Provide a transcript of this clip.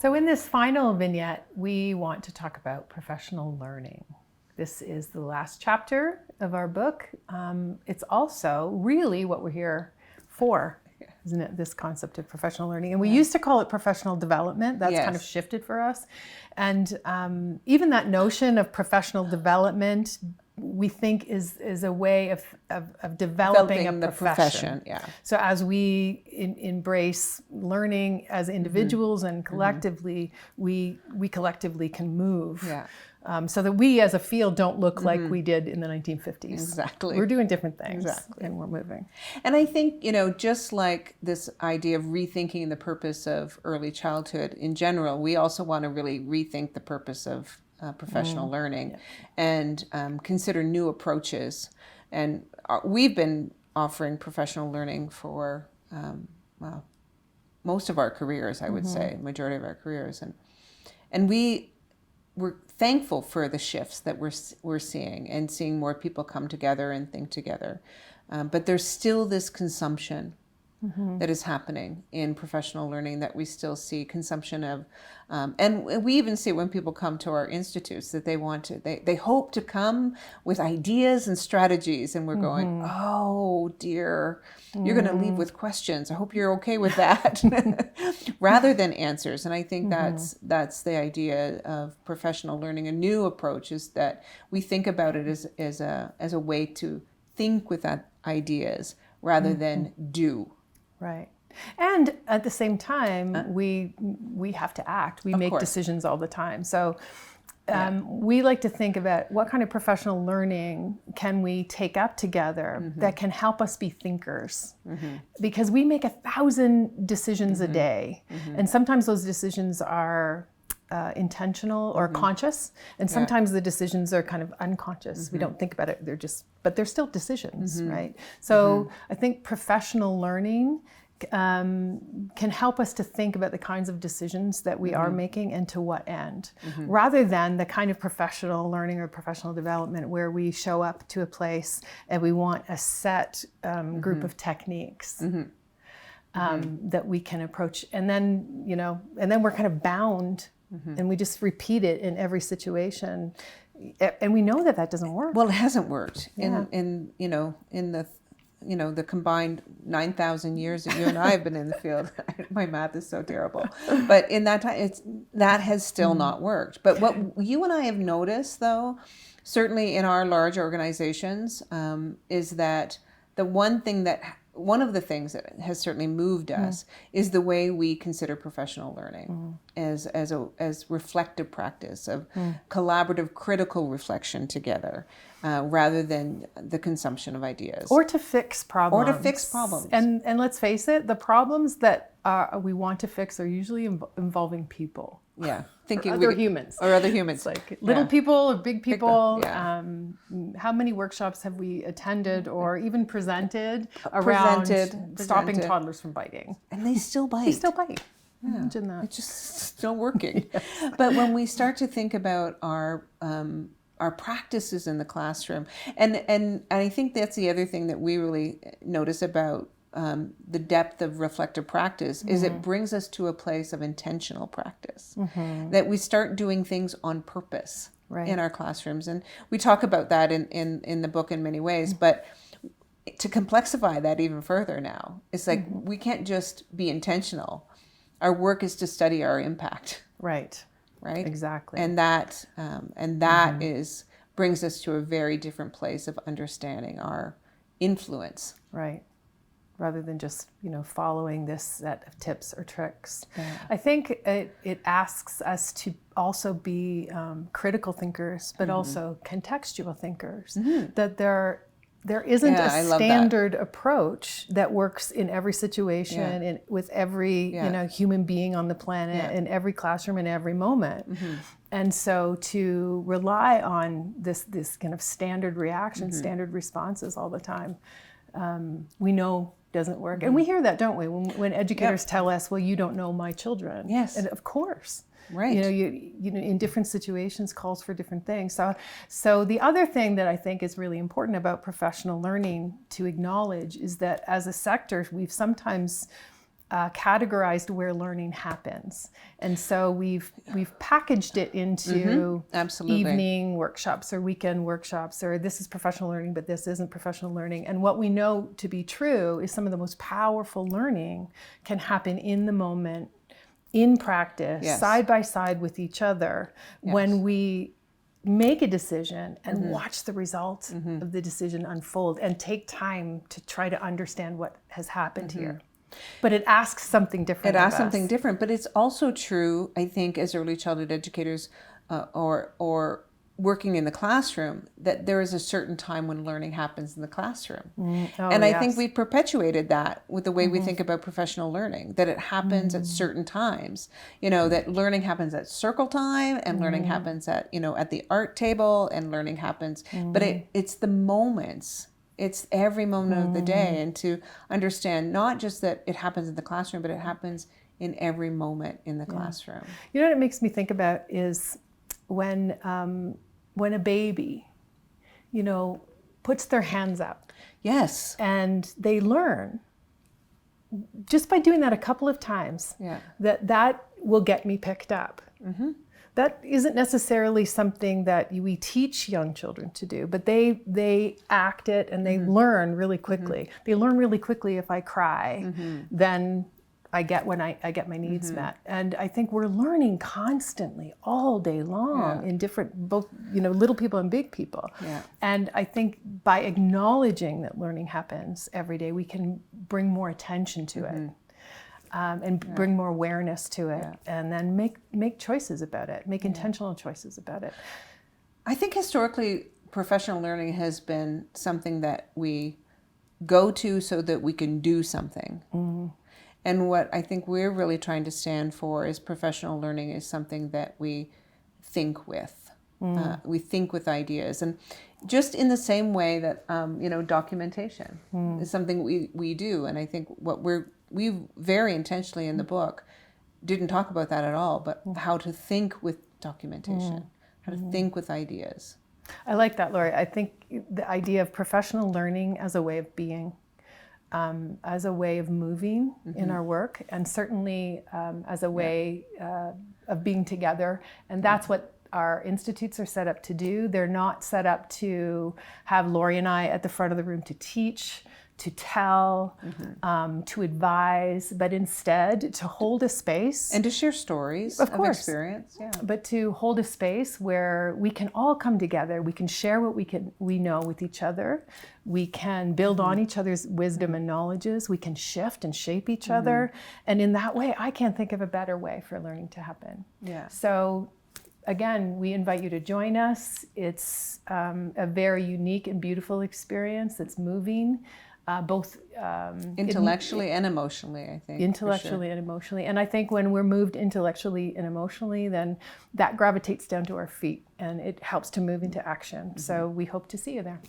So in this final vignette, we want to talk about professional learning. This is the last chapter of our book. It's also really what we're here for, isn't it? This concept of professional learning. And we used to call it professional development. That's kind of shifted for us. And even that notion of professional development, we think is a way of developing a profession. Yeah. So as we embrace learning as individuals and collectively, we collectively can move. Yeah. So that we as a field don't look like we did in the 1950s. Exactly. We're doing different things. Exactly. And we're moving. And I think, just like this idea of rethinking the purpose of early childhood in general, we also want to really rethink the purpose of professional learning and consider new approaches. And we've been offering professional learning for, most of our careers, I would say, majority of our careers. And we're thankful for the shifts that we're seeing and seeing more people come together and think together. But there's still this consumption that is happening in professional learning that we still see consumption of. And we even see when people come to our institutes that they hope to come with ideas and strategies. And we're going, oh dear, you're going to leave with questions. I hope you're okay with that, rather than answers. And I think that's the idea of professional learning. A new approach is that we think about it as a way to think with that ideas rather than do. Right. And at the same time, we have to act. We make decisions all the time. So we like to think about what kind of professional learning can we take up together that can help us be thinkers. Because we make 1,000 decisions a day. And sometimes those decisions are intentional or conscious. And sometimes the decisions are kind of unconscious. We don't think about it. But they're still decisions, right? So I think professional learning can help us to think about the kinds of decisions that we are making and to what end, rather than the kind of professional learning or professional development where we show up to a place and we want a set group of techniques that we can approach. And then, and then we're kind of bound and we just repeat it in every situation. And we know that doesn't work. Well, it hasn't worked in the combined 9,000 years that you and I have been in the field. My math is so terrible. But in that time, that has still not worked. But what you and I have noticed, though, certainly in our large organizations, is that one of the things that has certainly moved us is the way we consider professional learning as reflective practice of collaborative, critical reflection together, rather than the consumption of ideas. Or to fix problems. And let's face it, the problems that we want to fix are usually involving people. Yeah, thinking other humans. Or other humans. It's like little people or big people. How many workshops have we attended or even presented around stopping toddlers from biting? And they still bite. Yeah. Imagine that. It's just still working. But when we start to think about our practices in the classroom, and I think that's the other thing that we really notice about the depth of reflective practice is it brings us to a place of intentional practice, that we start doing things on purpose in our classrooms. And we talk about that in the book in many ways, but to complexify that even further now, it's like we can't just be intentional. Our work is to study our impact. Right. Exactly. And that brings us to a very different place of understanding our influence. Right. Rather than just, following this set of tips or tricks. Yeah. I think it asks us to also be critical thinkers, but also contextual thinkers. That there isn't a standard approach that works in every situation, and with every human being on the planet, in every classroom, in every moment. And so to rely on this kind of standard reaction, standard responses all the time, we know doesn't work. And we hear that, don't we? When educators tell us, well, you don't know my children. Yes. And of course. Right. You know, in different situations calls for different things. So the other thing that I think is really important about professional learning to acknowledge is that as a sector, we've sometimes categorized where learning happens. And so we've packaged it into Absolutely. evening workshops or weekend workshops, or this is professional learning, but this isn't professional learning. And what we know to be true is some of the most powerful learning can happen in the moment, in practice, Yes. side by side with each other, when we make a decision and watch the results of the decision unfold and take time to try to understand what has happened here. But it asks something different. It asks something different, but it's also true, I think, as early childhood educators or working in the classroom, that there is a certain time when learning happens in the classroom. I think we've perpetuated that with the way we think about professional learning, that it happens at certain times, that learning happens at circle time and learning happens at, at the art table, and learning happens, but it's the moments. It's every moment of the day, and to understand not just that it happens in the classroom, but it happens in every moment in the classroom. You know what it makes me think about is when a baby, puts their hands up. Yes. And they learn just by doing that a couple of times that will get me picked up. That isn't necessarily something that we teach young children to do, but they act it and they learn really quickly. They learn really quickly if I cry, then I get my needs met. And I think we're learning constantly all day long in different, both, little people and big people. And I think by acknowledging that learning happens every day, we can bring more attention to it. And bring more awareness to it, and then make choices about it, make intentional choices about it. I think historically, professional learning has been something that we go to so that we can do something. And what I think we're really trying to stand for is professional learning is something that we think with. We think with ideas. And just in the same way that, documentation is something we do. And I think what we very intentionally in the book didn't talk about that at all, but how to think with documentation, how to think with ideas. I like that, Lori. I think the idea of professional learning as a way of being, as a way of moving in our work, and certainly as a way of being together. And that's what our institutes are set up to do. They're not set up to have Lori and I at the front of the room to teach, to tell, to advise, but instead to hold a space. And to share stories of experience. But to hold a space where we can all come together. We can share what we know with each other. We can build on each other's wisdom and knowledges. We can shift and shape each other. And in that way, I can't think of a better way for learning to happen. So again, we invite you to join us. It's a very unique and beautiful experience that's moving. Both intellectually and emotionally, I think. Intellectually and emotionally. And I think when we're moved intellectually and emotionally, then that gravitates down to our feet and it helps to move into action. So we hope to see you there.